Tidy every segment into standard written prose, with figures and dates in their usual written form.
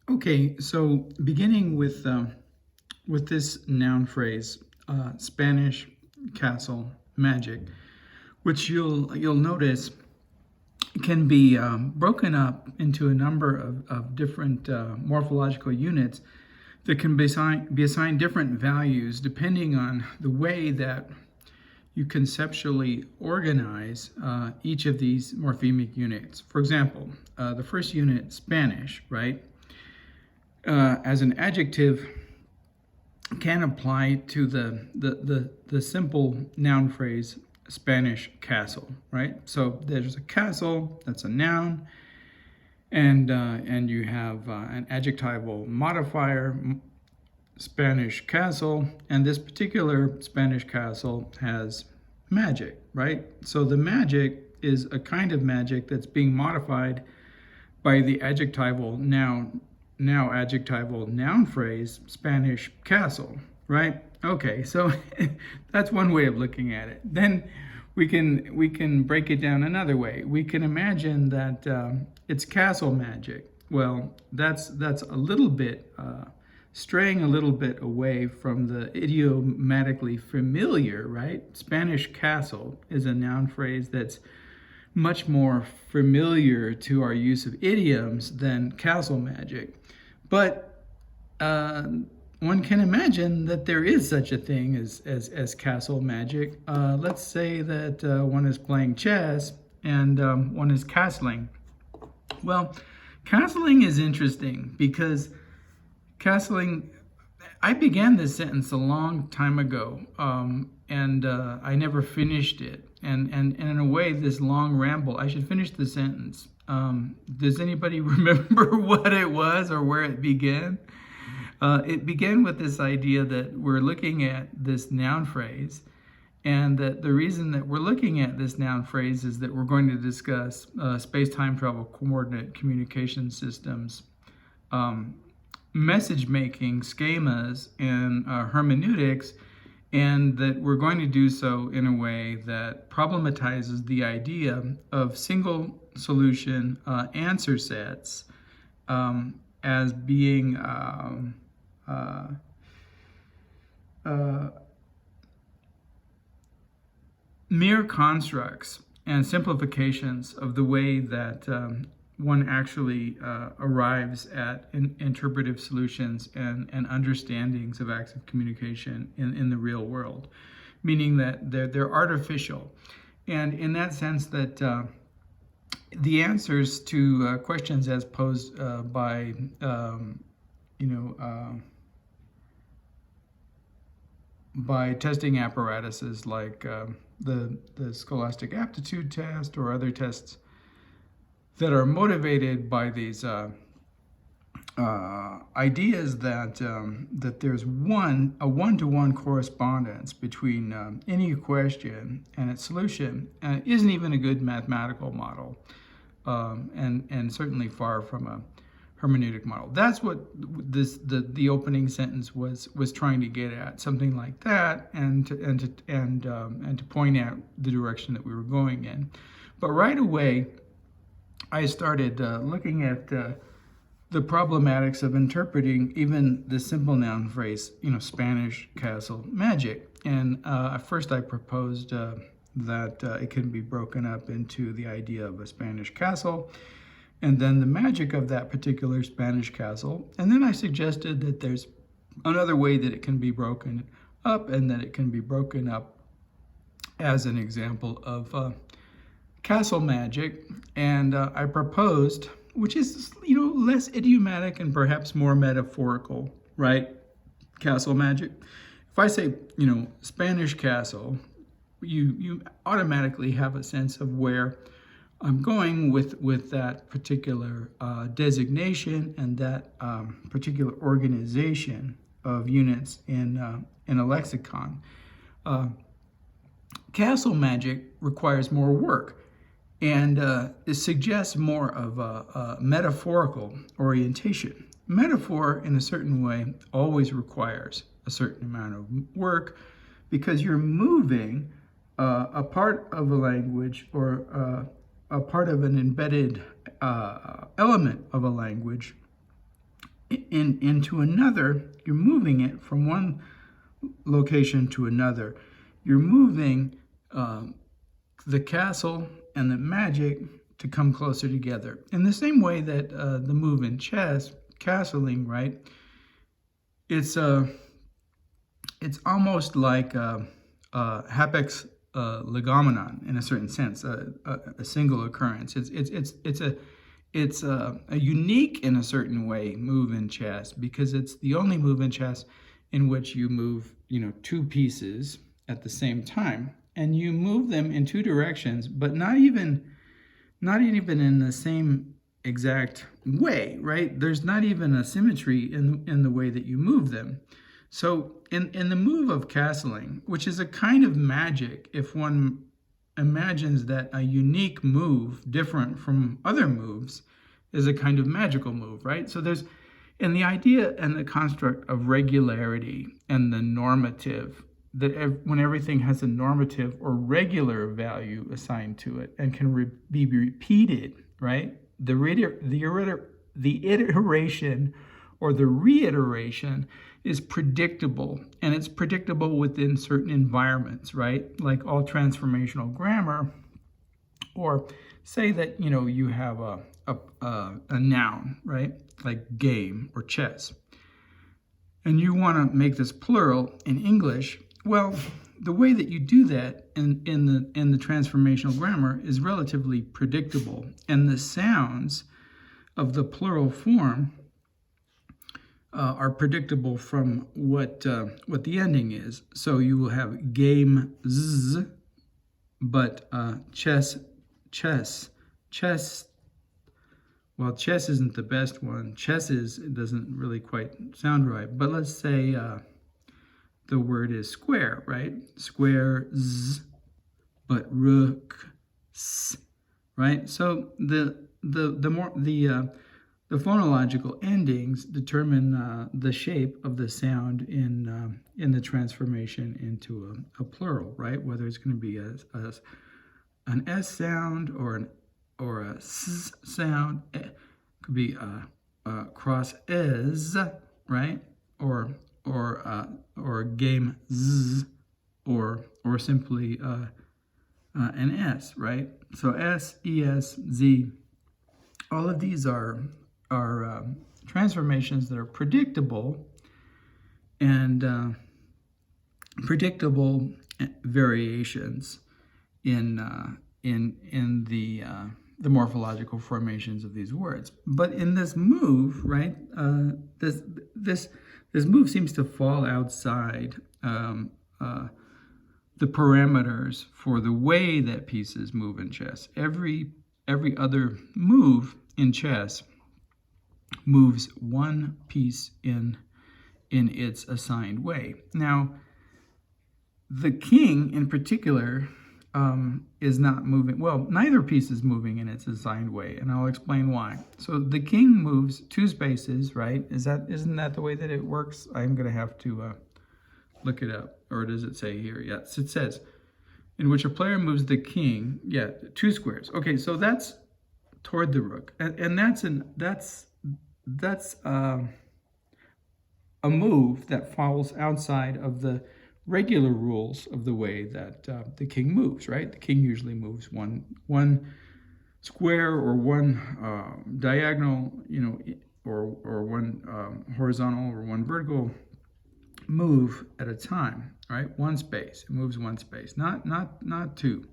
Okay, so beginning with this noun phrase, Spanish castle magic, which you'll notice can be broken up into a number of different morphological units that can be assigned different values depending on the way that you conceptually organize each of these morphemic units. For example, the first unit, Spanish, right? As an adjective can apply to the simple noun phrase Spanish castle, right? So there's a castle, that's a noun, and you have an adjectival modifier, Spanish castle, and this particular Spanish castle has magic, right? So the magic is a kind of magic that's being modified by the adjectival adjectival noun phrase Spanish castle, right? Okay, so that's one way of looking at it. Then we can break it down another way. We can imagine that it's castle magic. Well, that's a little bit straying a little bit away from the idiomatically familiar, right? Spanish castle is a noun phrase that's much more familiar to our use of idioms than castle magic. But one can imagine that there is such a thing as castle magic. Let's say that one is playing chess and one is castling. Well, castling is interesting because castling, I began this sentence a long time ago, and I never finished it. And in a way, this long ramble, I should finish the sentence. Does anybody remember what it was or where it began? It began with this idea that we're looking at this noun phrase, and that the reason that we're looking at this noun phrase is that we're going to discuss space-time travel coordinate communication systems, message-making schemas, and hermeneutics, and that we're going to do so in a way that problematizes the idea of single solution answer sets as being mere constructs and simplifications of the way that one actually arrives at interpretive solutions and understandings of acts of communication in the real world, meaning that they're artificial. And in that sense that the answers to questions as posed by, by testing apparatuses like the Scholastic Aptitude Test or other tests that are motivated by these ideas that there's a one-to-one correspondence between any question and its solution, isn't even a good mathematical model, and certainly far from a hermeneutic model. That's what the opening sentence was trying to get at, something like that, and to point out the direction that we were going in. But right away, I started looking at the problematics of interpreting even the simple noun phrase, Spanish castle magic. And first I proposed that it can be broken up into the idea of a Spanish castle, and then the magic of that particular Spanish castle. And then I suggested that there's another way that it can be broken up, and that it can be broken up as an example of castle magic. And I proposed, which is less idiomatic and perhaps more metaphorical, right? Castle magic. If I say Spanish castle, you automatically have a sense of where I'm going with that particular designation and that particular organization of units in a lexicon. Castle magic requires more work, and it suggests more of a metaphorical orientation. Metaphor, in a certain way, always requires a certain amount of work because you're moving a part of a language or a part of an embedded element of a language into another, you're moving it from one location to another. You're moving the castle and the magic to come closer together. In the same way that the move in chess, castling, right? It's almost like hapex legomenon in a certain sense, a single occurrence. It's a unique in a certain way move in chess, because it's the only move in chess in which you move, two pieces at the same time, and you move them in two directions, but not even in the same exact way, right? There's not even a symmetry in the way that you move them. So in the move of castling, which is a kind of magic, if one imagines that a unique move different from other moves is a kind of magical move, right? So there's, in the idea and the construct of regularity and the normative, that when everything has a normative or regular value assigned to it and can be repeated, right? The iteration or the reiteration is predictable, and it's predictable within certain environments, right? Like all transformational grammar, or say that, you have a noun, right? Like game or chess, and you want to make this plural in English. Well, the way that you do that in the transformational grammar is relatively predictable, and the sounds of the plural form are predictable from what the ending is. So you will have game z, but chess. Well, chess isn't the best one. It doesn't really quite sound right. But let's say the word is square, right? Square z, but rook s, right? So the phonological endings determine the shape of the sound in the transformation into a plural, right? Whether it's going to be an S sound or a S sound. It could be a cross es, right? Or game z, or simply an S, right? So S, ES, Z. All of these are transformations that are predictable, and predictable variations in the morphological formations of these words. But in this move, right, this move seems to fall outside the parameters for the way that pieces move in chess. Every other move in chess moves one piece in its assigned way. Now, the king in particular is not moving. Well, neither piece is moving in its assigned way, and I'll explain why. So the king moves two spaces, right? Isn't that the way that it works? I'm going to have to look it up. Or does it say here? Yes, it says, in which a player moves the king, two squares. Okay, so that's toward the rook, and that's a move that falls outside of the regular rules of the way that the king moves, right? The king usually moves one square or one diagonal, or one horizontal or one vertical move at a time, right? One space. It moves one space, not two.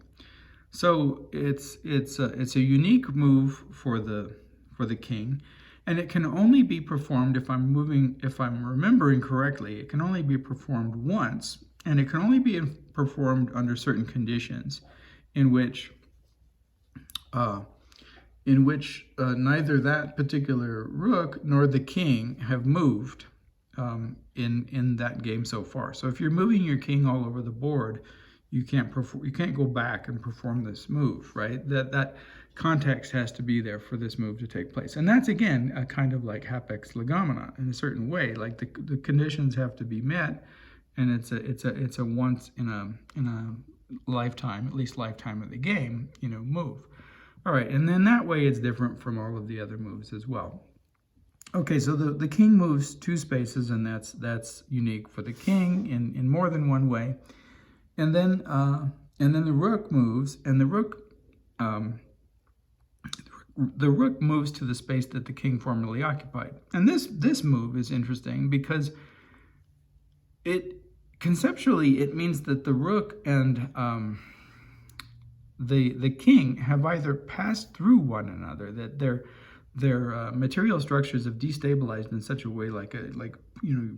So it's a unique move for the king, and it can only be performed, if I'm remembering correctly, it can only be performed once, and it can only be performed under certain conditions in which neither that particular rook nor the king have moved in that game so far. So if you're moving your king all over the board, you can't go back and perform this move, right? That context has to be there for this move to take place. And that's, again, a kind of like hapex legomenon in a certain way. Like the conditions have to be met, and it's a once in a lifetime, at least lifetime of the game, move. All right, and then that way it's different from all of the other moves as well. Okay, so the king moves 2 spaces, and that's unique for the king in more than one way. And then the rook moves, and the rook moves to the space that the king formerly occupied. And this move is interesting because conceptually it means that the rook and the king have either passed through one another, that their material structures have destabilized in such a way, like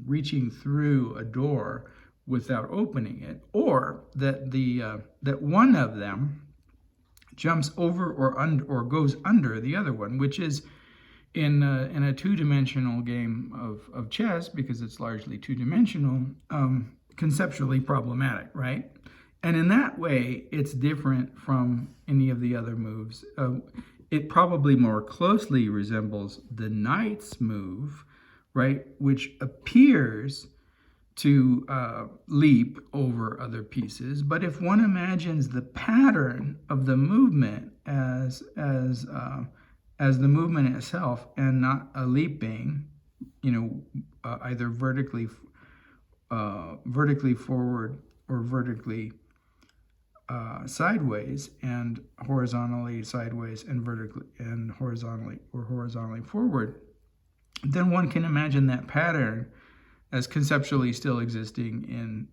reaching through a door without opening it, or that that one of them jumps over or goes under the other one, which is in a two-dimensional game of chess, because it's largely two-dimensional, conceptually problematic, right? And in that way, it's different from any of the other moves. It probably more closely resembles the knight's move, right, which appears to leap over other pieces. But if one imagines the pattern of the movement as the movement itself and not a leaping, either vertically forward or vertically sideways, and horizontally sideways, and vertically and horizontally forward, then one can imagine that pattern as conceptually still existing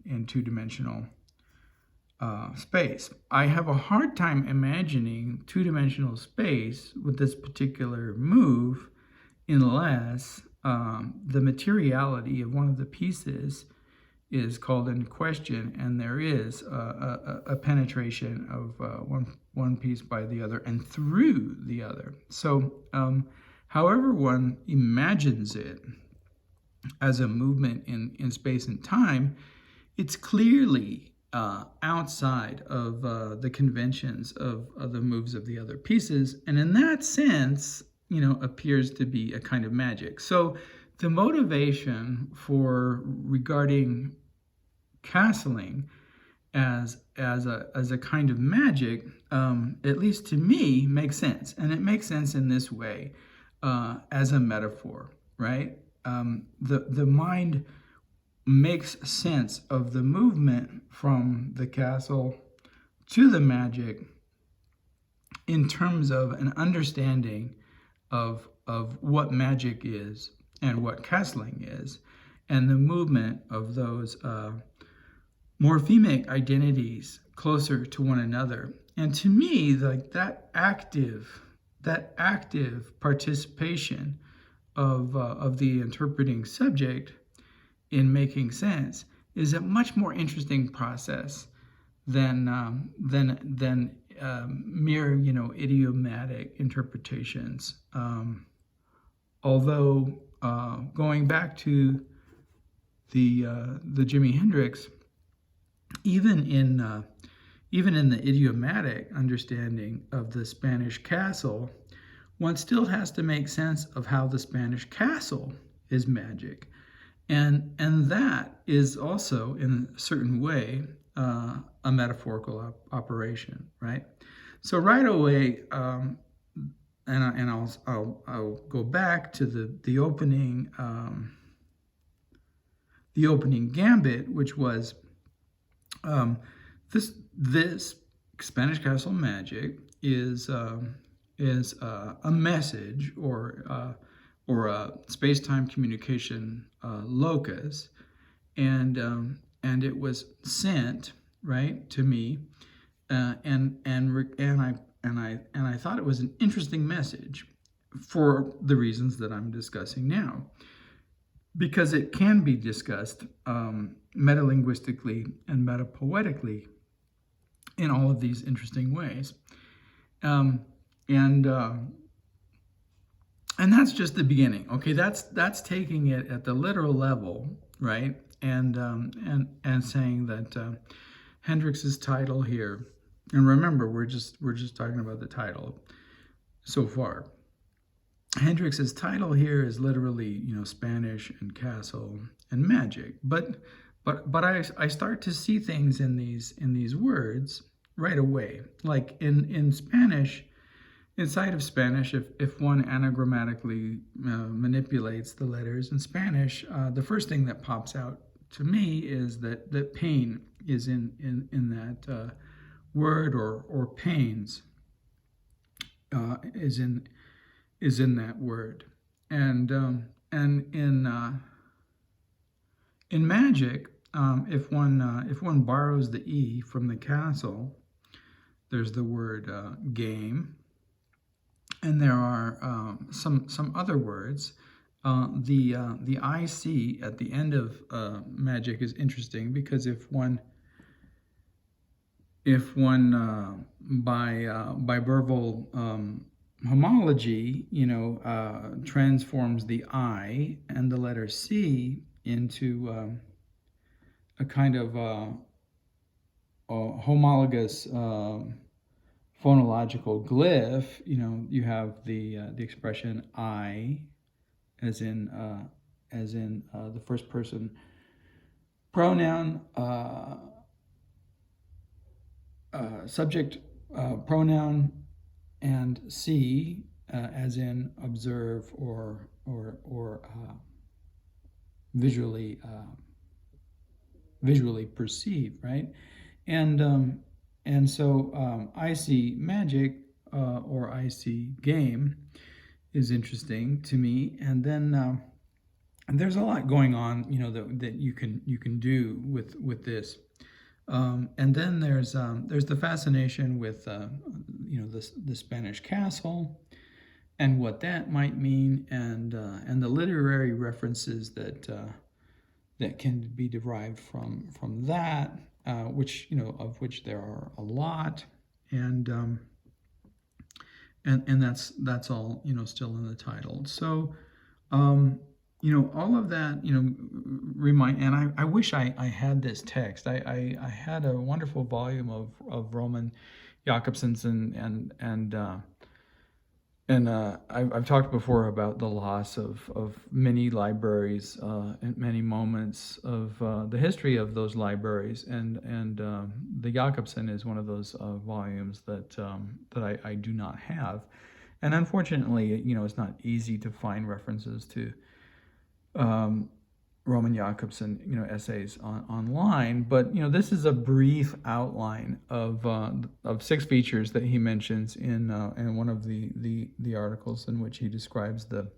in two-dimensional space. I have a hard time imagining two-dimensional space with this particular move unless the materiality of one of the pieces is called into question, and there is a penetration of one piece by the other and through the other. So however one imagines it as a movement in space and time, it's clearly outside of the conventions of the moves of the other pieces, and in that sense, appears to be a kind of magic. So the motivation for regarding castling as a kind of magic, at least to me, makes sense. And it makes sense in this way, as a metaphor, right? The mind makes sense of the movement from the castle to the magic in terms of an understanding of what magic is and what castling is, and the movement of those morphemic identities closer to one another. And to me, like that active participation of the interpreting subject in making sense is a much more interesting process than mere idiomatic interpretations. Although going back to the Jimi Hendrix, even in the idiomatic understanding of the Spanish castle, one still has to make sense of how the Spanish castle is magic. And that is also, in a certain way, a metaphorical operation, right? So right away, and I'll go back to the opening gambit, which was this Spanish castle magic is a message or a space-time communication locus, and it was sent right to me, and I thought it was an interesting message for the reasons that I'm discussing now, because it can be discussed metalinguistically and metapoetically in all of these interesting ways. And that's just the beginning. Okay, that's taking it at the literal level, right? And saying that Hendrix's title here, and remember, we're just talking about the title so far. Hendrix's title here is literally, Spanish and castle and magic. But I start to see things in these words right away. Like in Spanish, inside of Spanish, if one anagrammatically manipulates the letters in Spanish, the first thing that pops out to me is that pain is in that word, or pains is in that word, and in magic, if one borrows the E from the castle, there's the word game, and there are some other words. The IC at the end of magic is interesting, because if one by verbal homology, transforms the I and the letter C into a kind of a homologous phonological glyph, you have the expression I, as in the first person pronoun, subject pronoun, and C as in observe or visually perceive, right? And so I see magic or I see game is interesting to me, and then there's a lot going on, that you can do with this, and then there's the fascination with the Spanish castle and what that might mean, and the literary references that can be derived from that, which of which there are a lot, and that's all still in the title. So all of that remind, and I wish I had this text. I had a wonderful volume of Roman Jakobson's, and I've talked before about the loss of many libraries and many moments of the history of those libraries, and the Jakobson is one of those volumes that I do not have, and unfortunately, it's not easy to find references to Roman Jakobson, essays online. But this is a brief outline of 6 features that he mentions in one of the articles in which he describes the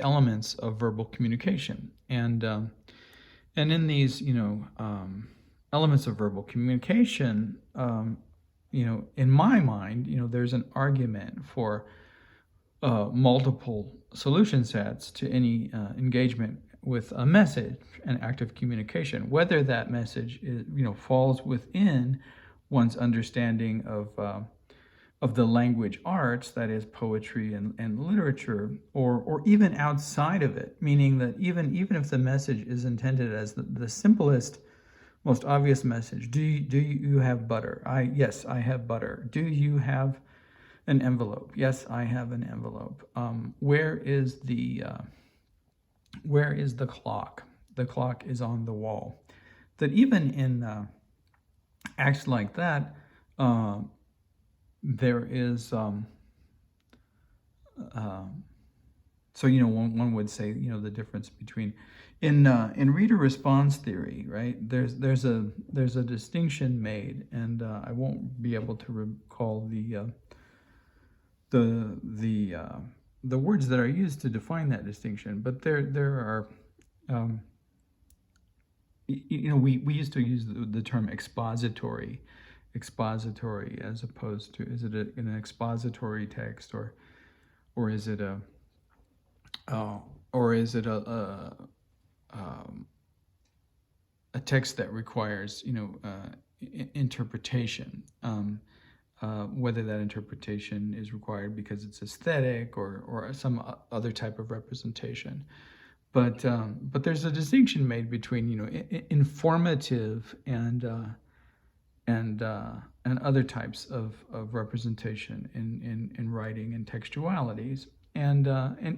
elements of verbal communication, and in these elements of verbal communication, in my mind, there's an argument for multiple solution sets to any engagement with a message, an act of communication, whether that message is, falls within one's understanding of the language arts, that is poetry and literature, or even outside of it, meaning that even if the message is intended as the simplest, most obvious message. Do you have butter? Yes, I have butter. Do you have an envelope? Yes, I have an envelope. Where is the clock? The clock is on the wall. That even in acts like that, there is so one would say the difference between in reader response theory, right? There's a distinction made, and I won't be able to recall the words that are used to define that distinction, but there are we used to use the term expository as opposed to, is it an expository text, or is it a text that requires interpretation, whether that interpretation is required because it's aesthetic or some other type of representation. But there's a distinction made between informative and other types of representation in writing and textualities, and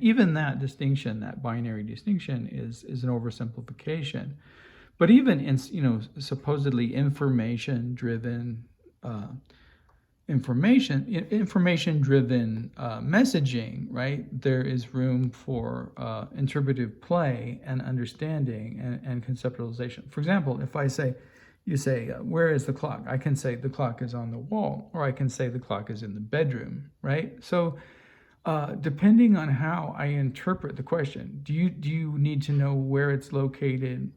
even that distinction, that binary distinction, is an oversimplification. But even in supposedly information driven information-driven messaging, right, there is room for interpretive play and understanding and conceptualization. For example, if you say, where is the clock? I can say the clock is on the wall, or I can say the clock is in the bedroom, right? So depending on how I interpret the question, do you need to know where it's located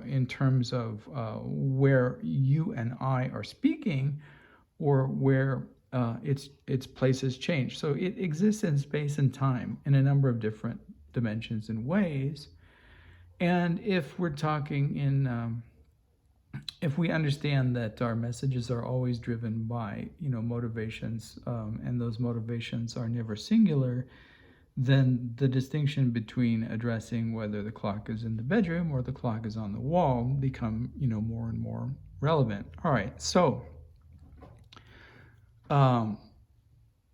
in terms of where you and I are speaking, or where its place has changed? So it exists in space and time in a number of different dimensions and ways. And if we're talking if we understand that our messages are always driven by, motivations, and those motivations are never singular, then the distinction between addressing whether the clock is in the bedroom or the clock is on the wall become, more and more relevant. All right, so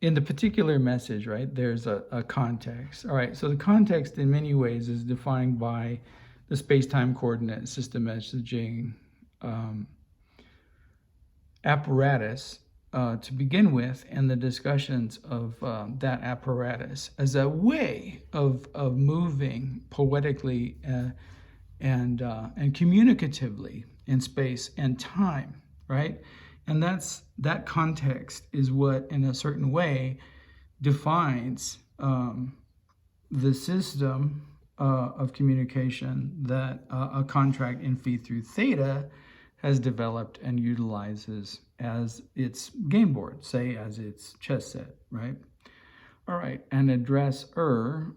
in the particular message, right, there's a context. All right, so the context in many ways is defined by the space-time coordinate system messaging apparatus to begin with, and the discussions of that apparatus as a way of moving poetically and communicatively in space and time, right? And that context is what, in a certain way, defines the system of communication that a contract in phi through theta has developed and utilizes as its game board, say as its chess set, right? All right, and addresser,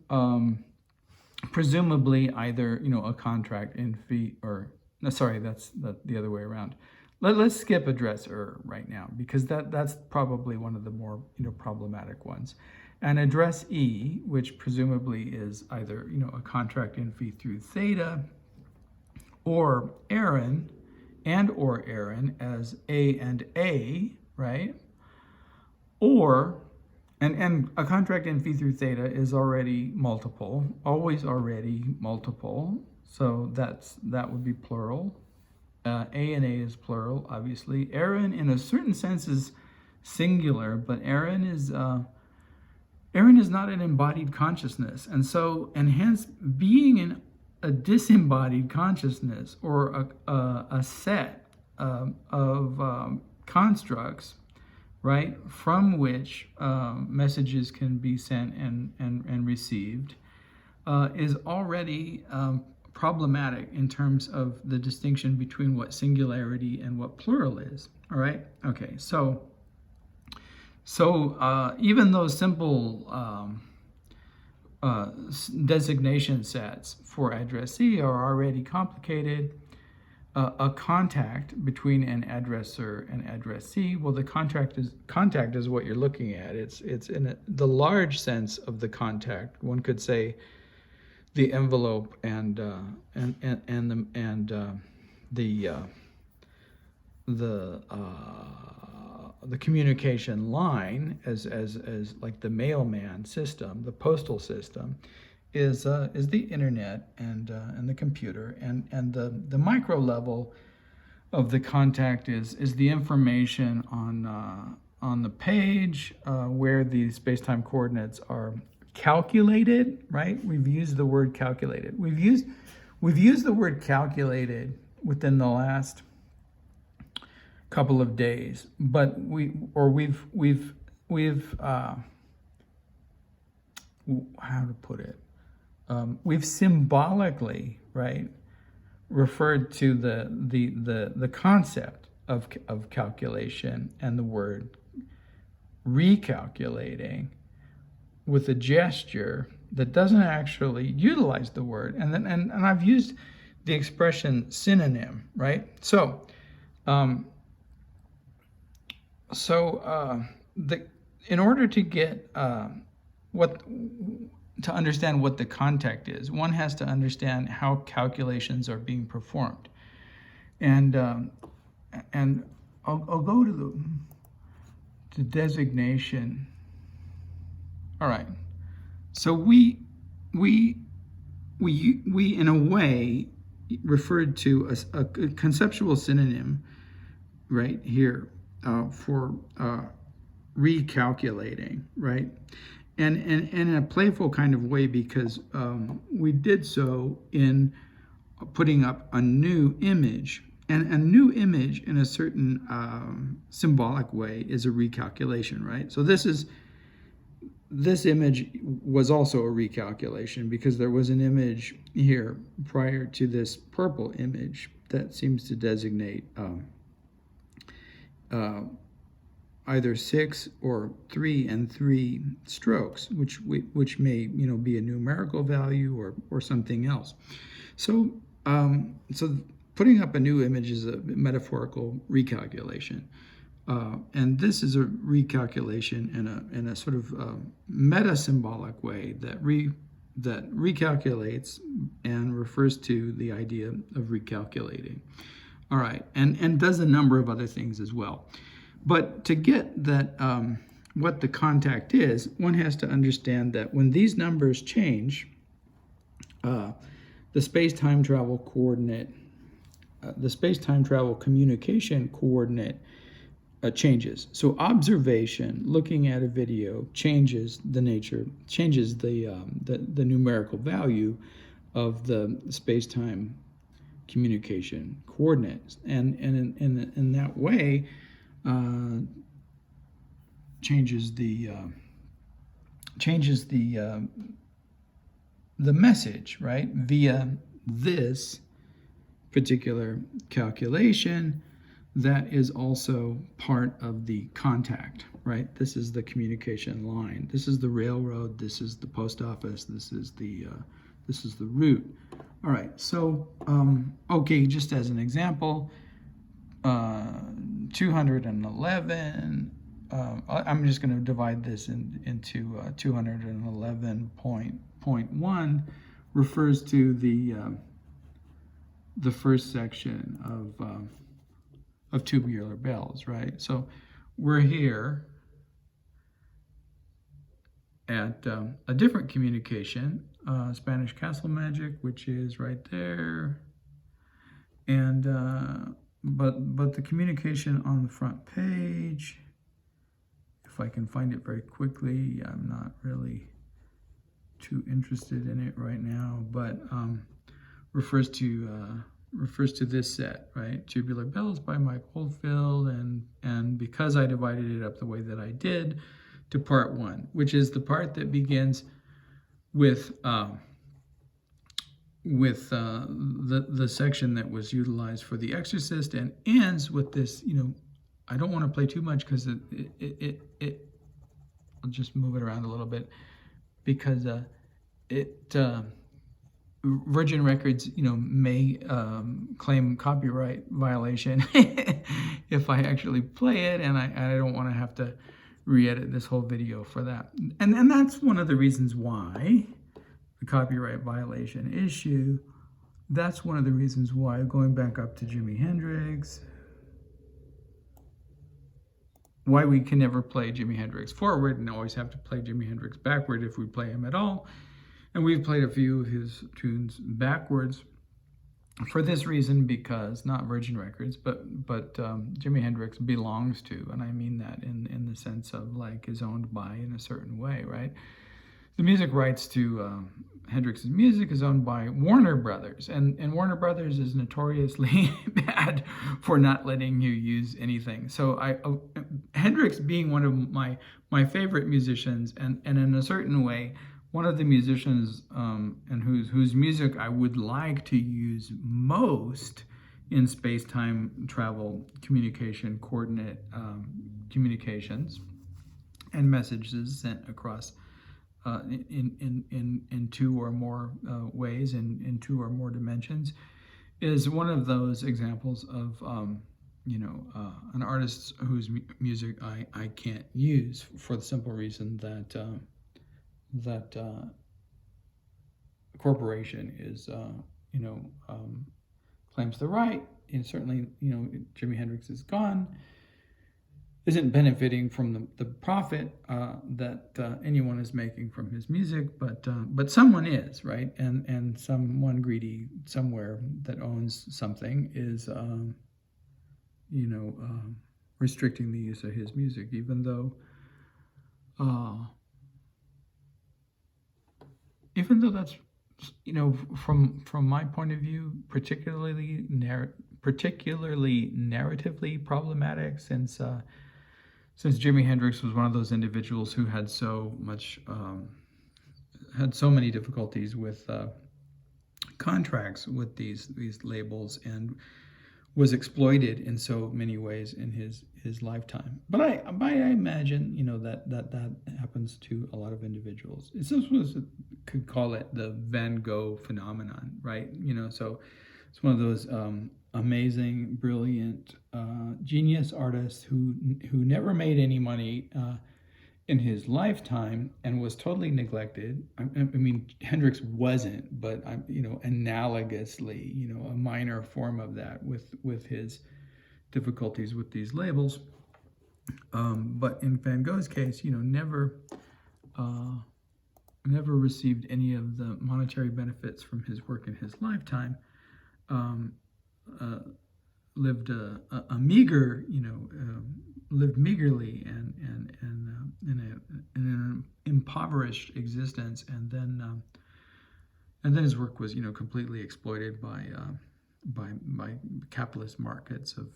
presumably either, a contract in phi, or, no, sorry, that's the other way around. Let's skip addresser right now, because that's probably one of the more, problematic ones. And addressee, which presumably is either, a contract in phi through theta, or Aaron, or Aaron as A and A, right? Or, and a contract in phi through theta is already multiple, always already multiple, so that would be plural. A and A is plural, obviously. Aaron, in a certain sense, is singular, but Aaron is not an embodied consciousness, and hence being in a disembodied consciousness, or a set of constructs, right, from which messages can be sent and received, is already problematic in terms of the distinction between what singularity and what plural is. All right? Okay, so even those simple designation sets for addressee are already complicated. A contact between an addresser and addressee, well, the contact is what you're looking at. It's in the large sense of the contact. One could say the envelope and the communication line as like the mailman system, the postal system, is the internet and the computer, and the micro level of the contact is the information on the page where the space-time coordinates are calculated, right? We've used the word calculated. We've used the word calculated within the last couple of days, but we've how to put it? We've symbolically, right, referred to the concept of calculation and the word recalculating with a gesture that doesn't actually utilize the word, and I've used the expression synonym, right? In order to get to understand what the contact is, one has to understand how calculations are being performed, and I'll go to the designation. All right, so we in a way referred to a conceptual synonym right here recalculating, right? And in a playful kind of way, because we did so in putting up a new image. And a new image in a certain symbolic way is a recalculation, right? So this image was also a recalculation because there was an image here prior to this purple image that seems to designate either 6 or 3 and 3 strokes, which may be a numerical value or something else. So so putting up a new image is a metaphorical recalculation. And this is a recalculation in a sort of meta-symbolic way that recalculates and refers to the idea of recalculating. All right, and does a number of other things as well. But to get that what the contact is, one has to understand that when these numbers change, the space-time travel coordinate, the space-time travel communication coordinate changes. So observation, looking at a video, changes the numerical value of the space-time communication coordinates, and in that way changes the message, right, via this particular calculation that is also part of the contact, right? This is the communication line. This is the railroad. This is the post office. This is the route. All right. So okay, just as an example, 211. I'm just going to divide this into 211.1 refers to the first section of tubular bells, right? So we're here at a different communication, Spanish Castle Magic, which is right there, and but the communication on the front page, if I can find it very quickly, I'm not really too interested in it right now, but refers to this set, right? Tubular Bells by Mike Oldfield, and because I divided it up the way that I did, to part 1, which is the part that begins with the section that was utilized for The Exorcist and ends with this. I don't want to play too much because I'll just move it around a little bit because Virgin Records, may claim copyright violation if I actually play it, and I don't want to have to re-edit this whole video for that. And that's one of the reasons why the copyright violation issue. That's one of the reasons why, going back up to Jimi Hendrix, why we can never play Jimi Hendrix forward and always have to play Jimi Hendrix backward if we play him at all. And we've played a few of his tunes backwards for this reason, because not Virgin Records, but Jimi Hendrix belongs to, and I mean that in the sense of like is owned by in a certain way, right? The music rights to Hendrix's music is owned by Warner Brothers, and Warner Brothers is notoriously bad for not letting you use anything. So Hendrix being one of my favorite musicians, and in a certain way, one of the musicians and whose music I would like to use most in space-time travel communication, coordinate communications, and messages sent across in two or more ways, in two or more dimensions, is one of those examples of an artist whose music I can't use for the simple reason that a corporation is claims the right, and certainly Jimi Hendrix is gone, isn't benefiting from the profit that anyone is making from his music, but someone is, right? And someone greedy somewhere that owns something is restricting the use of his music, even though that's, from my point of view, particularly narratively problematic, since Jimi Hendrix was one of those individuals who had so many difficulties with contracts with these labels, and was exploited in so many ways in his lifetime. But I imagine that happens to a lot of individuals. Could call it the Van Gogh phenomenon, right? So it's one of those amazing, brilliant, genius artists who never made any money in his lifetime and was totally neglected. I mean, Hendrix wasn't, but analogously, a minor form of that with his difficulties with these labels. But in Van Gogh's case, never received any of the monetary benefits from his work in his lifetime. Lived lived meagerly and in an impoverished existence, and then his work was completely exploited by capitalist markets of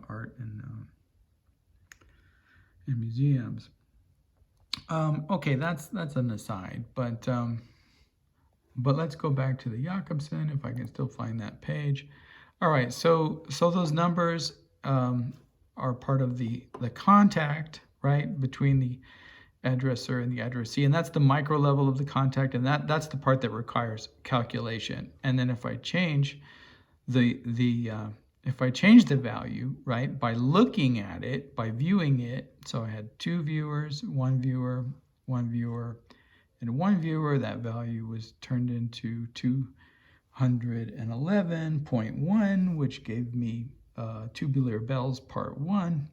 art and museums. Okay, that's an aside, but let's go back to the Jakobson, if I can still find that page. All right, so those numbers are part of the contact, right, between the addresser and the addressee, and that's the micro level of the contact, and that's the part that requires calculation. And then if I change the value, right, by looking at it, by viewing it, so I had 2 viewers, 1 viewer, 1 viewer, and 1 viewer, that value was turned into 211.1, which gave me Tubular Bells Part 1.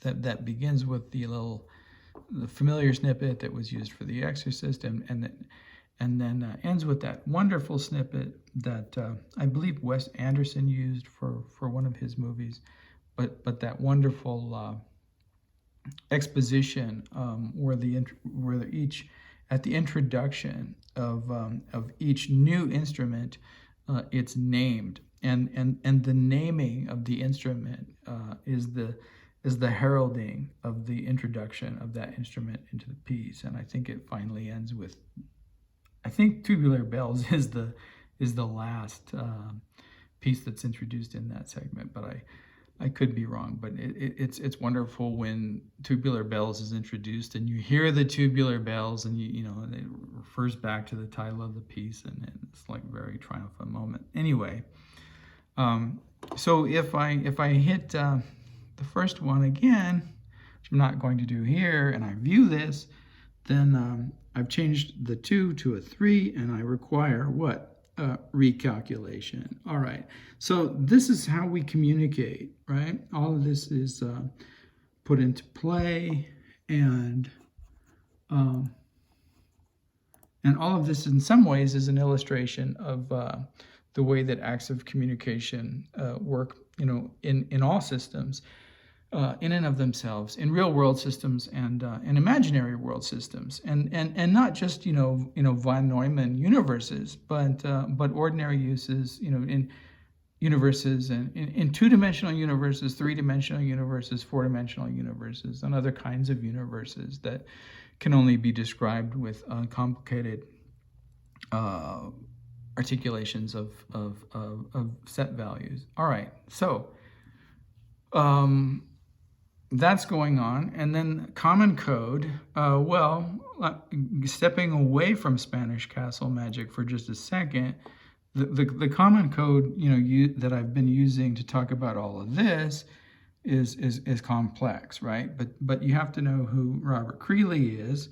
That begins with the familiar snippet that was used for The Exorcist, and then ends with that wonderful snippet that I believe Wes Anderson used for one of his movies, but that wonderful exposition where each, at the introduction of each new instrument, it's named, and the naming of the instrument is the heralding of the introduction of that instrument into the piece. And I think it finally ends with, I think Tubular Bells is the last piece that's introduced in that segment, but I could be wrong. But it's wonderful when Tubular Bells is introduced and you hear the tubular bells, and and it refers back to the title of the piece, and it's like a very triumphant moment. Anyway, so if I hit the first one again, which I'm not going to do here, and I view this, then I've changed the 2 to a 3, and I require what? Recalculation. All right. So this is how we communicate, right? All of this is put into play, and all of this, in some ways, is an illustration of the way that acts of communication work, in all systems. In and of themselves, in real world systems and imaginary world systems, and not just von Neumann universes, but ordinary uses, in universes, and in 2-dimensional universes, 3-dimensional universes, 4-dimensional universes, and other kinds of universes that can only be described with complicated articulations of set values. All right, so that's going on. And then common code, stepping away from Spanish castle magic for just a second, the common code that I've been using to talk about all of this is complex, right? But you have to know who Robert Creeley is.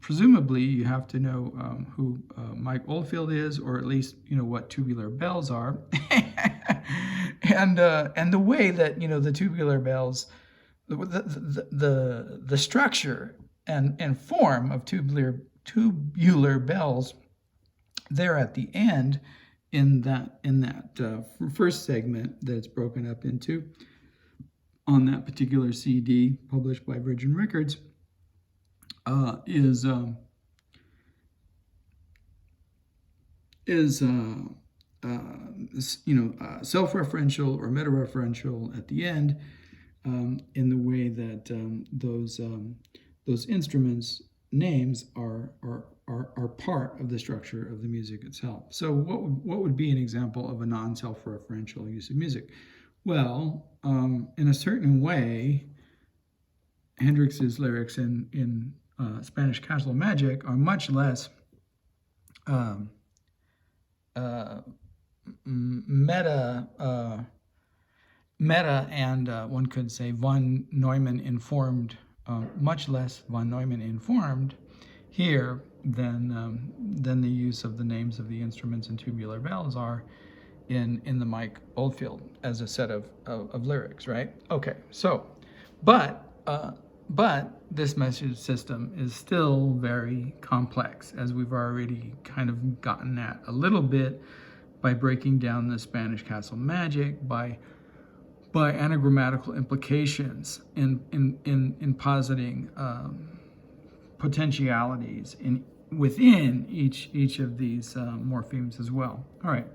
Presumably you have to know who Mike Oldfield is, or at least what tubular bells are. And the way that the tubular bells, the structure and form of tubular bells there at the end in that first segment that it's broken up into on that particular CD published by Virgin Records is self-referential or meta-referential at the end, in the way that those instruments names are part of the structure of the music itself. So what would be an example of a non-self-referential use of music? Well, in a certain way, Hendrix's lyrics in Spanish Castle Magic are much less meta and one could say von Neumann informed, much less von Neumann informed here than the use of the names of the instruments and tubular bells are in the Mike Oldfield as a set of lyrics, right? Okay, so, but this message system is still very complex, as we've already kind of gotten at a little bit by breaking down the Spanish Castle Magic, by anagrammatical implications in positing potentialities within each of these morphemes as well. All right,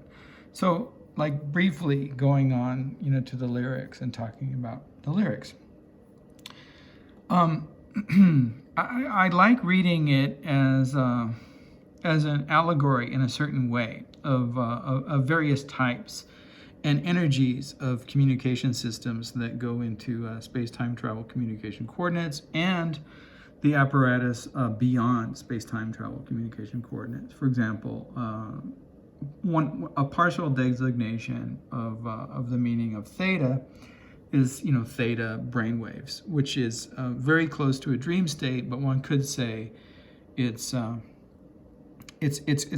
so like briefly going on, to the lyrics and talking about the lyrics. I like reading it as an allegory in a certain way of various types and energies of communication systems that go into space-time travel communication coordinates and the apparatus beyond space-time travel communication coordinates. For example, a partial designation of the meaning of theta is, theta brainwaves, which is very close to a dream state, but one could say it's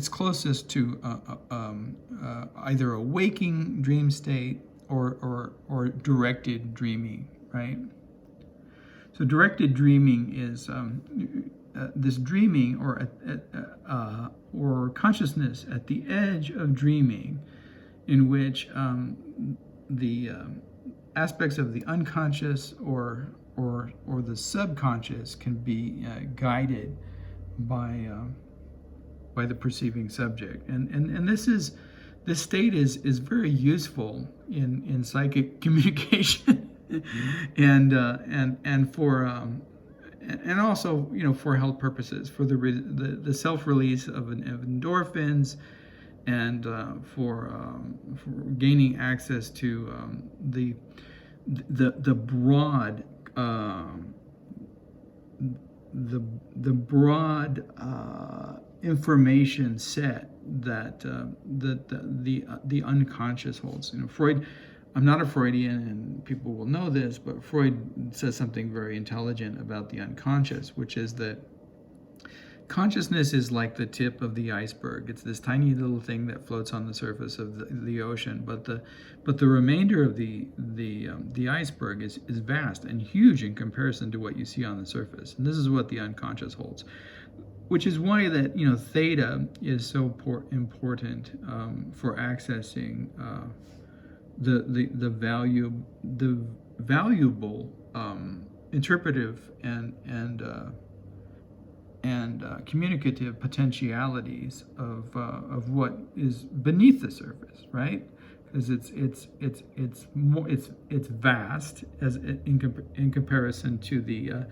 closest to either a waking dream state or directed dreaming, right? So directed dreaming is this dreaming or consciousness at the edge of dreaming, in which the aspects of the unconscious or the subconscious can be guided by the perceiving subject, and this state is very useful in psychic communication, and for and also for health purposes, for the self-release of endorphins, and for gaining access to the broad information set that the unconscious holds. Freud, I'm not a Freudian, and people will know this, but Freud says something very intelligent about the unconscious, which is that consciousness is like the tip of the iceberg. It's this tiny little thing that floats on the surface of the ocean, but the remainder of the iceberg is vast and huge in comparison to what you see on the surface. And this is what the unconscious holds, which is why that theta is so important for accessing the valuable interpretive and communicative potentialities of what is beneath the surface, right? Because it's vast as in comparison to the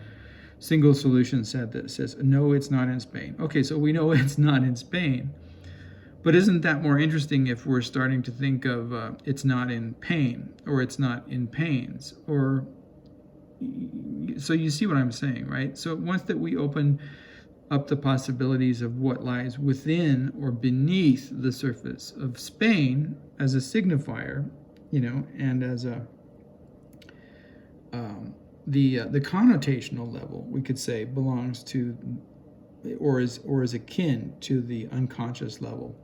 single solution set that says no, it's not in Spain. Okay, so we know it's not in Spain, but isn't that more interesting if we're starting to think of it's not in pain, or it's not in pains, or so you see what I'm saying, right? So once that we open up the possibilities of what lies within or beneath the surface of Spain as a signifier, and as a the connotational level, we could say, belongs to or is akin to the unconscious level.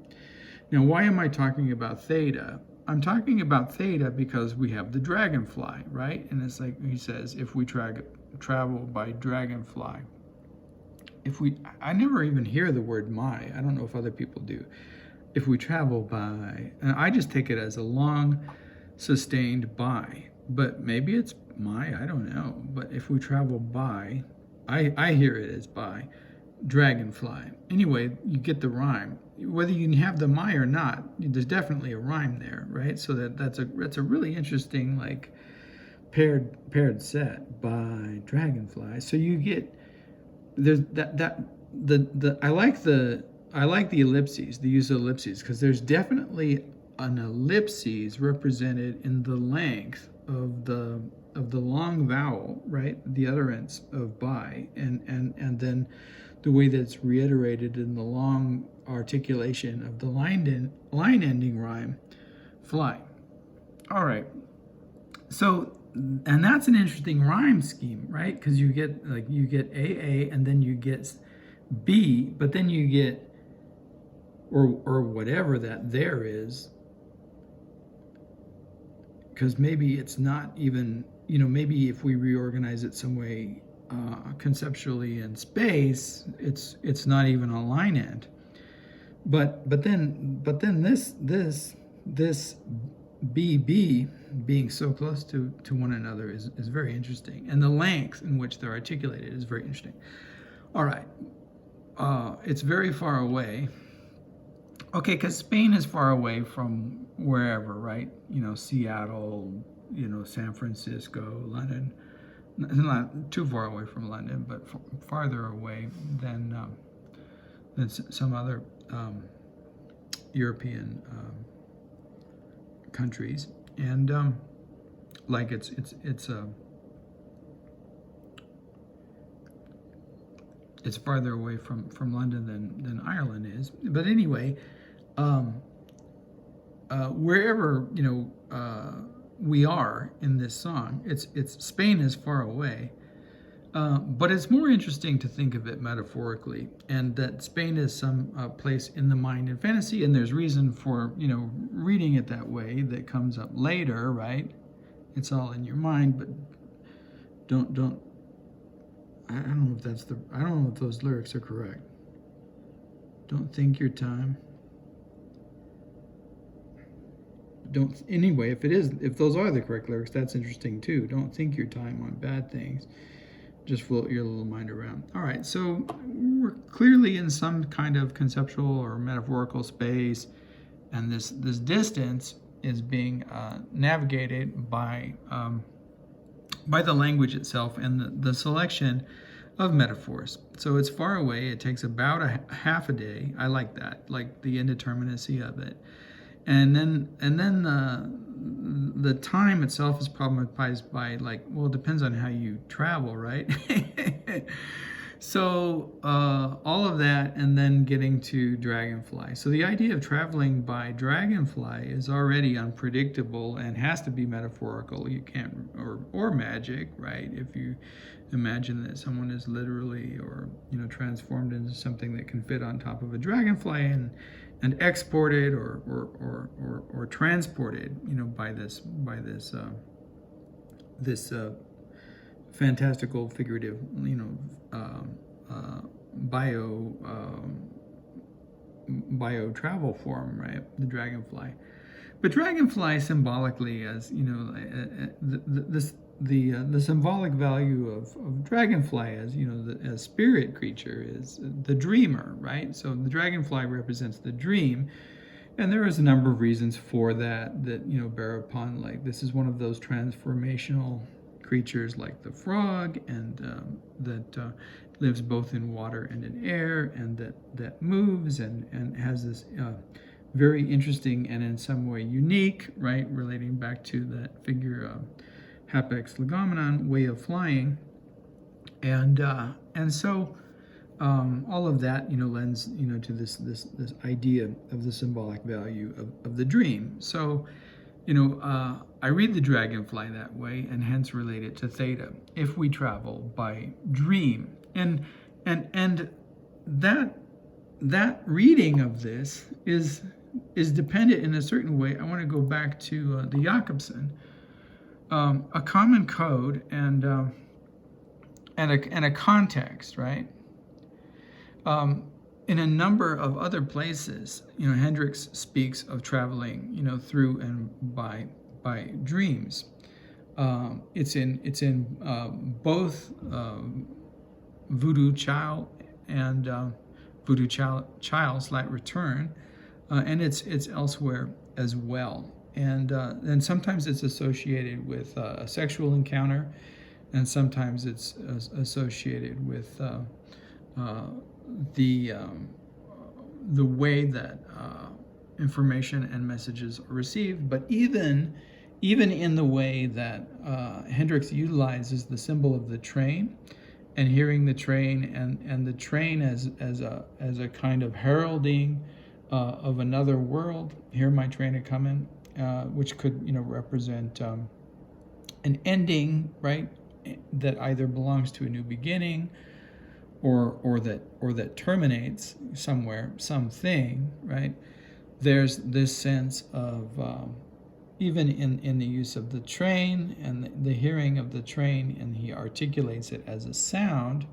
Now, why am I talking about theta? I'm talking about theta because we have the dragonfly, right? And it's like he says, if we travel by dragonfly. I never even hear the word my. I don't know if other people do. if we travel by, and I just take it as a long sustained by, but maybe it's my, I don't know, but if we travel by, I hear it as by dragonfly. Anyway, you get the rhyme. Whether you have the my or not, there's definitely a rhyme there, right? So that's a really interesting, like, paired set by dragonfly. So you get, there's I like the ellipses, the use of ellipses, because there's definitely an ellipses represented in the length of the long vowel, right? The utterance of by, and then the way that's reiterated in the long articulation of the line ending rhyme, fly. All right. So, and that's an interesting rhyme scheme, right? Because you get AA, and then you get B, but then you get or whatever that there is, because maybe it's not even, maybe if we reorganize it some way conceptually in space, it's not even a line end. But then this BB being so close to one another is very interesting, and the length in which they're articulated is very interesting. All right, it's very far away. Okay, because Spain is far away from wherever, right? Seattle, San Francisco, London. It's not too far away from London, but farther away than some other European countries, and like it's farther away from London than Ireland is. But anyway, wherever we are in this song, it's Spain is far away. But it's more interesting to think of it metaphorically, and that Spain is some place in the mind and fantasy, and there's reason for reading it that way that comes up later, right? It's all in your mind, but don't. I don't know if those lyrics are correct. Don't think your time. Anyway, if those are the correct lyrics, that's interesting too. Don't think your time on bad things. Just float your little mind around. All right, so we're clearly in some kind of conceptual or metaphorical space, and this distance is being navigated by the language itself and the selection of metaphors. So it's far away. It takes about a half a day. I like that, like the indeterminacy of it. And then the time itself is problematized by, like, well, it depends on how you travel, right? So all of that, and then getting to dragonfly. So the idea of traveling by dragonfly is already unpredictable and has to be metaphorical. You can't, or magic, right? If you imagine that someone is literally or transformed into something that can fit on top of a dragonfly and exported or transported, by this fantastical figurative, bio travel form, right? The dragonfly, but dragonfly symbolically, as the symbolic value of dragonfly as as spirit creature is the dreamer, right? So the dragonfly represents the dream, and there is a number of reasons for that bear upon, like, this is one of those transformational creatures like the frog, and that lives both in water and in air, and that moves and has this very interesting and in some way unique, right, relating back to that figure hapax legomenon, way of flying, and so all of that lends to this idea of the symbolic value of the dream. So I read the dragonfly that way, and hence relate it to Theta. If we travel by dream, and that reading of this is dependent in a certain way. I want to go back to the Jakobson. A common code and a context, right? in a number of other places, Hendrix speaks of traveling, through and by dreams. It's in both Voodoo Child and Voodoo Child's Light Return, and it's elsewhere as well. And sometimes it's associated with a sexual encounter, and sometimes it's associated with the way that information and messages are received. But even in the way that Hendrix utilizes the symbol of the train, and hearing the train and the train as a kind of heralding of another world. Hear my train a coming, which could represent an ending, right? That either belongs to a new beginning, or that terminates somewhere, something, right? There's this sense of even in the use of the train and the hearing of the train, and he articulates it as a sound.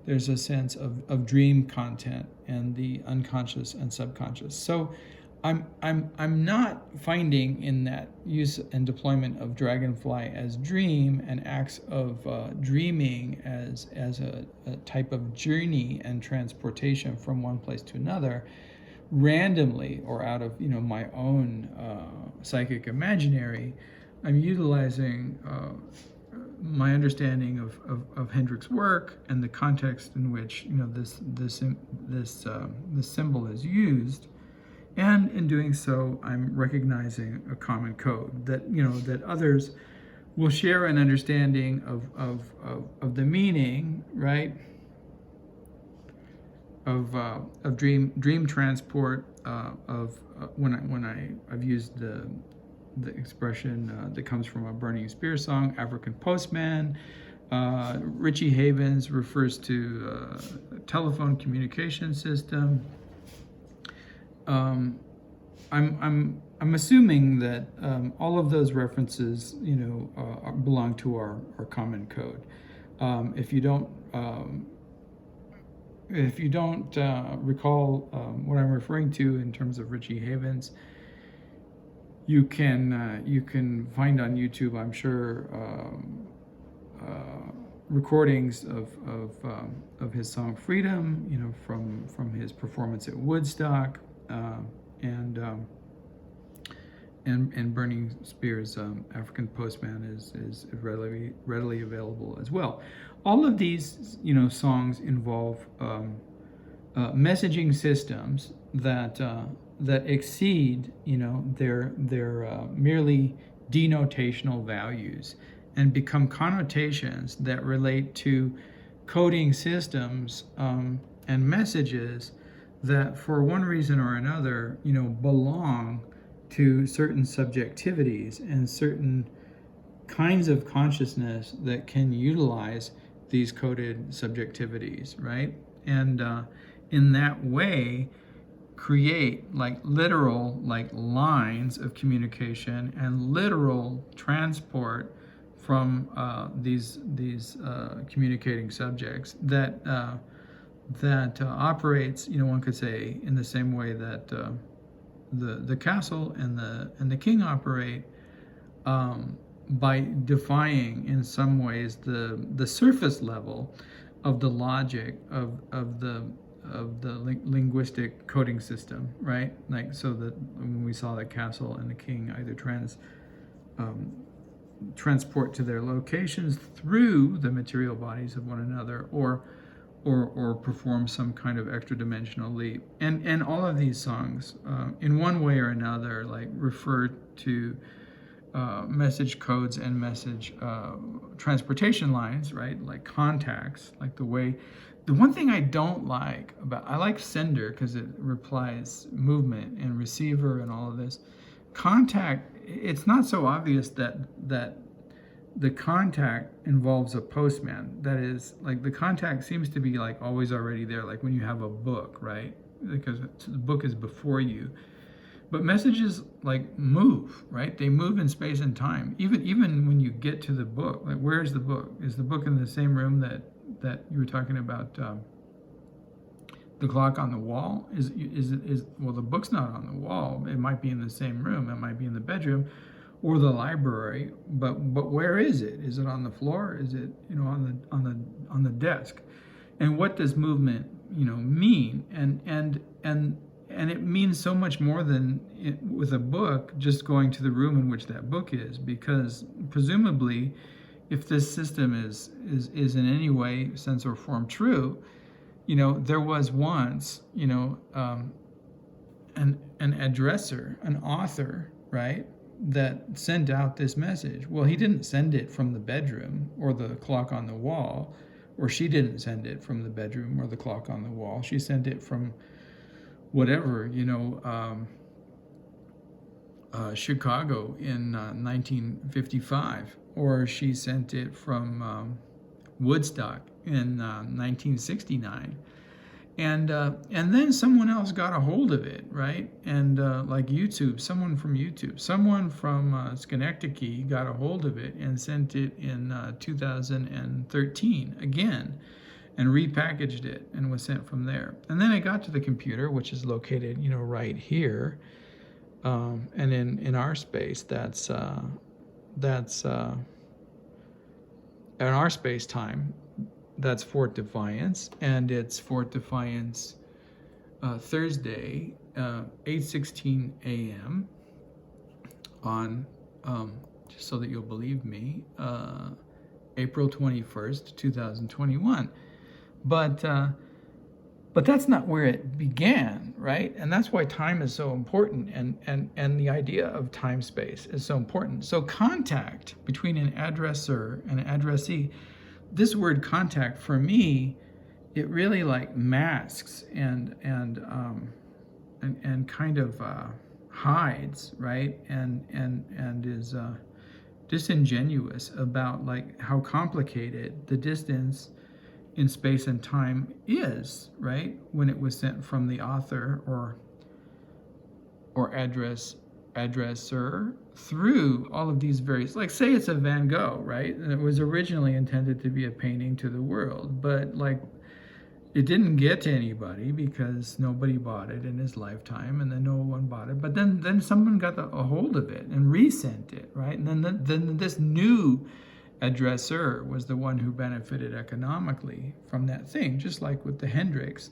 There's a sense of dream content and the unconscious and subconscious. So I'm not finding in that use and deployment of Dragonfly as dream and acts of dreaming as a type of journey and transportation from one place to another, randomly or out of my own psychic imaginary. I'm utilizing my understanding of Hendrix's work and the context in which this symbol is used. And in doing so, I'm recognizing a common code that others will share an understanding of the meaning, right? Of dream transport. I've used the expression that comes from a Burning Spear song, African Postman. Richie Havens refers to a telephone communication system. I'm assuming that all of those references, belong to our common code. If you don't recall what I'm referring to in terms of Richie Havens, you can find on YouTube, I'm sure, recordings of his song Freedom, from his performance at Woodstock. And Burning Spear's African Postman is readily available as well. All of these songs involve messaging systems that exceed their merely denotational values and become connotations that relate to coding systems and messages that for one reason or another, belong to certain subjectivities and certain kinds of consciousness that can utilize these coded subjectivities, right? And in that way, create literal lines of communication and literal transport from these communicating subjects that operates, one could say, in the same way that the castle and the king operate, by defying in some ways the surface level of the logic of the linguistic coding system, right? So that when we saw the castle and the king either transport to their locations through the material bodies of one another, or perform some kind of extra dimensional leap. And all of these songs, in one way or another, refer to message codes and message transportation lines, right? Like contacts, the one thing I don't like I like sender because it replies movement, and receiver and all of this. Contact, it's not so obvious that the contact involves a postman. That is, the contact seems to be always already there, like when you have a book, right? Because the book is before you. But messages move, right? They move in space and time. Even when you get to the book, where's the book? Is the book in the same room that you were talking about The clock on the wall is well, the book's not on the wall. It might be in the same room. It might be in the bedroom or the library. But where is it? Is it on the floor? Is it, you know, on the desk? And what does movement, you know, mean? And it means so much more than with a book just going to the room in which that book is, because presumably, if this system is in any way, sense, or form true, you know, there was once, you know, an addresser, an author, right, that sent out this message. Well, he didn't send it from the bedroom or the clock on the wall, or she didn't send it from the bedroom or the clock on the wall. She sent it from whatever, you know, Chicago in 1955, or she sent it from Woodstock in 1969, and then someone else got a hold of it, right? And like YouTube, someone from Schenectady got a hold of it and sent it in 2013 again, and repackaged it, and was sent from there. And then it got to the computer, which is located, you know, right here, and in our space, that's in our space-time, that's Fort Defiance, and it's Fort Defiance Thursday, 8:16 a.m. on, just so that you'll believe me, April 21st, 2021. But that's not where it began, right? And that's why time is so important, and the idea of time-space is so important. So contact between an addresser and an addressee, this word contact, for me, it really like masks and kind of hides, right? And is disingenuous about like how complicated the distance in space and time is, right? When it was sent from the author or addresser through all of these various, like say it's a Van Gogh, right? And it was originally intended to be a painting to the world, but like it didn't get to anybody because nobody bought it in his lifetime, and then no one bought it. But then someone got a hold of it and resent it, right? And then this new addresser was the one who benefited economically from that thing, just like with the Hendrix.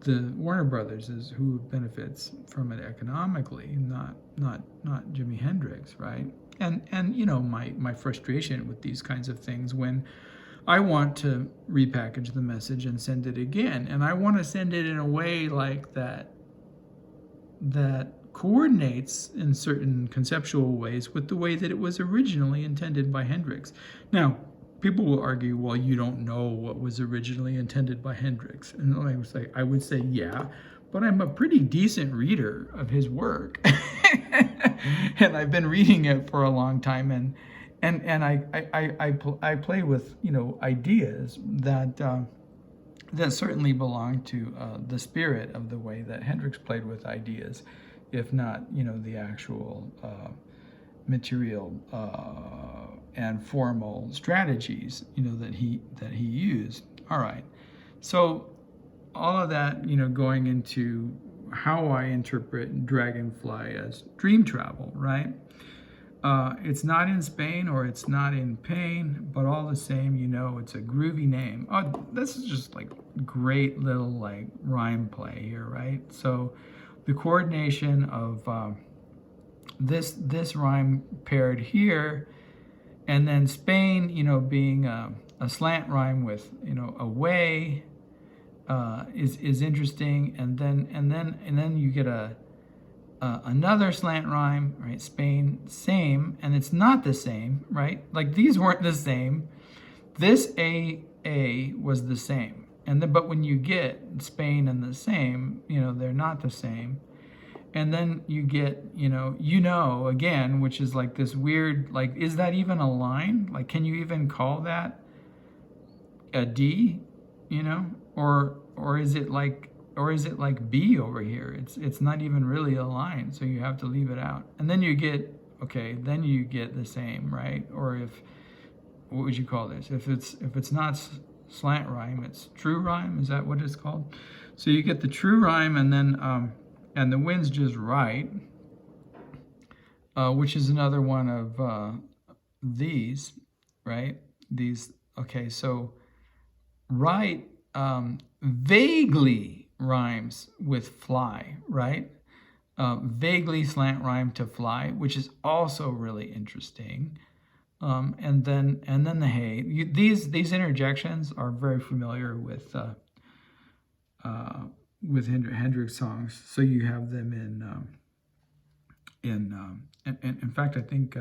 The Warner Brothers is who benefits from it economically, not Jimi Hendrix, right? And you know, my frustration with these kinds of things, when I want to repackage the message and send it again, and I want to send it in a way like that coordinates in certain conceptual ways with the way that it was originally intended by Hendrix. Now, people will argue, well, you don't know what was originally intended by Hendrix. And I would say, yeah, but I'm a pretty decent reader of his work. And I've been reading it for a long time, and I play with, you know, ideas that certainly belong to the spirit of the way that Hendrix played with ideas, if not, you know, the actual material and formal strategies, you know, that he used. All right, so all of that, you know, going into how I interpret Dragonfly as dream travel, right? It's not in Spain or it's not in pain, but all the same, you know, it's a groovy name. Oh, this is just like great little like rhyme play here, right? So the coordination of this rhyme paired here, and then Spain, you know, being a slant rhyme with, you know, away, is interesting, and then you get another slant rhyme, right? Spain, same, and it's not the same, right? Like these weren't the same. This A was the same, and then but when you get Spain and the same, you know, they're not the same. And then you get, you know, again, which is like this weird, like, is that even a line? Like, can you even call that a D, you know? Or is it like B over here? It's not even really a line, so you have to leave it out. And then you get, okay, then you get the same, right? Or what would you call this? If it's not slant rhyme, it's true rhyme, is that what it's called? So you get the true rhyme, and then and the wind's just right, which is another one of these, right? These, okay, so right vaguely rhymes with fly, right? Vaguely slant rhyme to fly, which is also really interesting. And then the hey. These interjections are very familiar with Hendrix songs. So you have them in fact, I think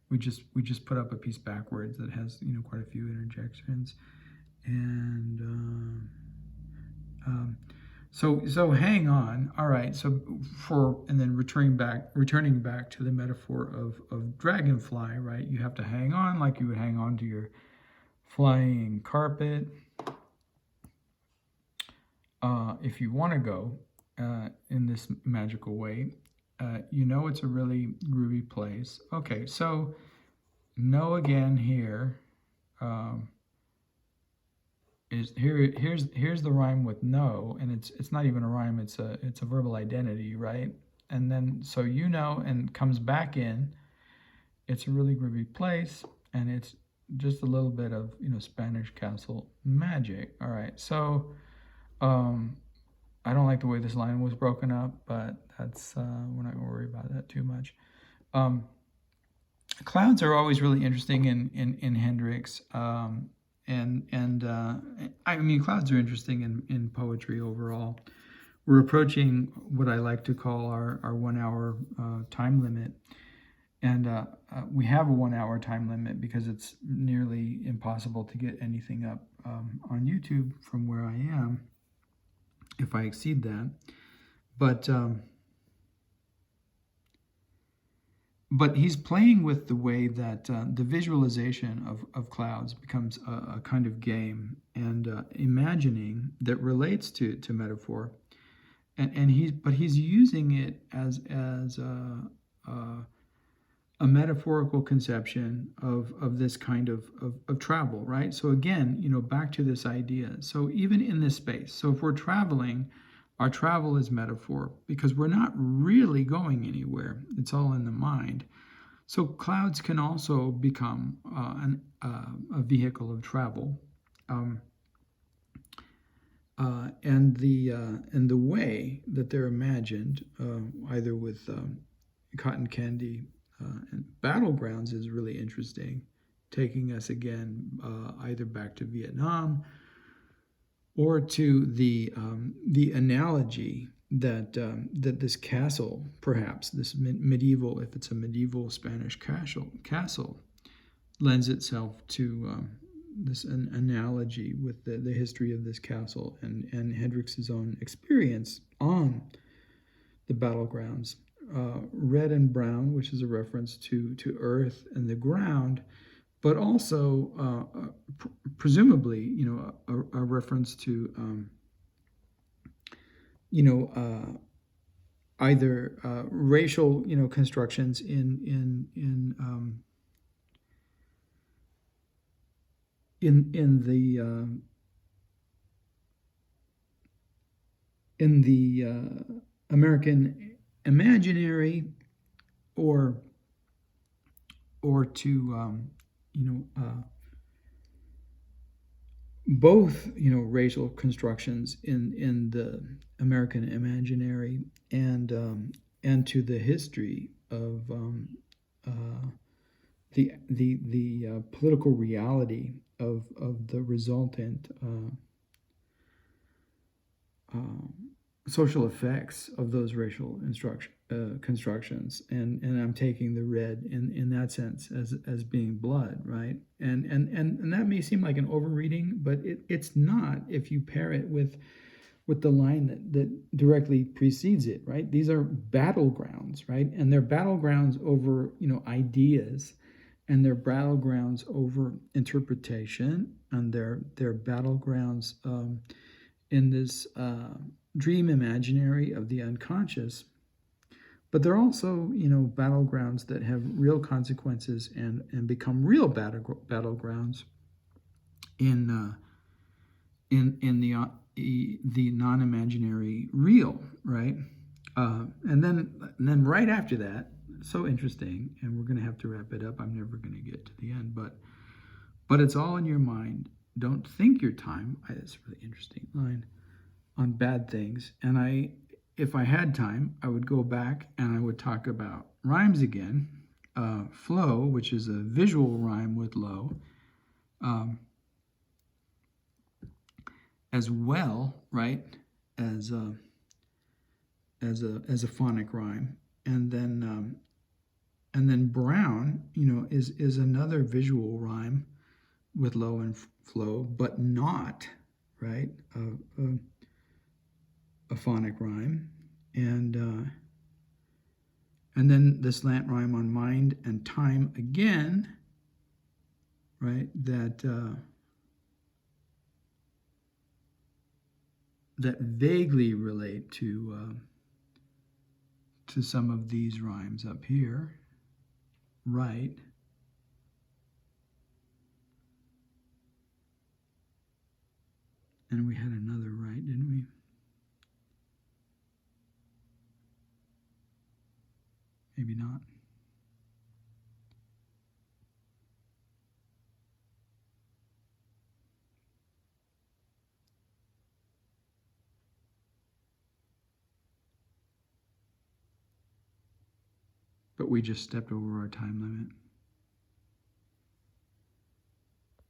we just put up a piece backwards that has quite a few interjections, and so hang on. All right. So and then returning back to the metaphor of dragonfly, right? You have to hang on like you would hang on to your flying carpet. If you want to go in this magical way, it's a really groovy place. Okay, so no again here. Here's the rhyme with no, and it's not even a rhyme, it's a verbal identity, right? And then so and comes back in. It's a really groovy place, and it's just a little bit of Spanish castle magic. All right, so I don't like the way this line was broken up, but that's we're not gonna worry about that too much. Clouds are always really interesting in Hendrix. I mean, clouds are interesting in poetry overall. We're approaching what I like to call our 1 hour time limit. And we have a 1 hour time limit because it's nearly impossible to get anything up on YouTube from where I am if I exceed that. But he's playing with the way that the visualization of clouds becomes a kind of game and imagining that relates to metaphor, and he's using it as a metaphorical conception of this kind of travel, right? So again, back to this idea. So even in this space, so if we're traveling, our travel is metaphor because we're not really going anywhere. It's all in the mind. So clouds can also become a vehicle of travel. And the way that they're imagined, either with cotton candy and battlegrounds, is really interesting, taking us again either back to Vietnam or to the analogy that this castle, perhaps this medieval, if it's a medieval Spanish castle, lends itself to this analogy with the history of this castle and Hendrix's own experience on the battlegrounds. Red and brown, which is a reference to earth and the ground, but also presumably, a reference to, either racial, constructions in the American imaginary, or to both racial constructions in the American imaginary and to the history of the political reality of the resultant social effects of those racial constructions, and I'm taking the red in that sense as being blood, right? And that may seem like an overreading, but it's not if you pair it with the line that directly precedes it, right? These are battlegrounds, right? And they're battlegrounds over ideas, and they're battlegrounds over interpretation, and they're battlegrounds in this dream imaginary of the unconscious, but they're also battlegrounds that have real consequences and become real battlegrounds in in the non-imaginary real, right? And then right after that, so interesting, and we're going to have to wrap it up. I'm never going to get to the end, but it's all in your mind. Don't think your time. That's a really interesting line on bad things. And if I had time, I would go back and I would talk about rhymes again. Flow, which is a visual rhyme with low, as well, right, as a phonic rhyme, and then brown, is another visual rhyme with low and flow, but not, right, a phonic rhyme, and then the slant rhyme on mind and time again, right, that vaguely relate to some of these rhymes up here, right? And we had another right, didn't we? Maybe not. But we just stepped over our time limit.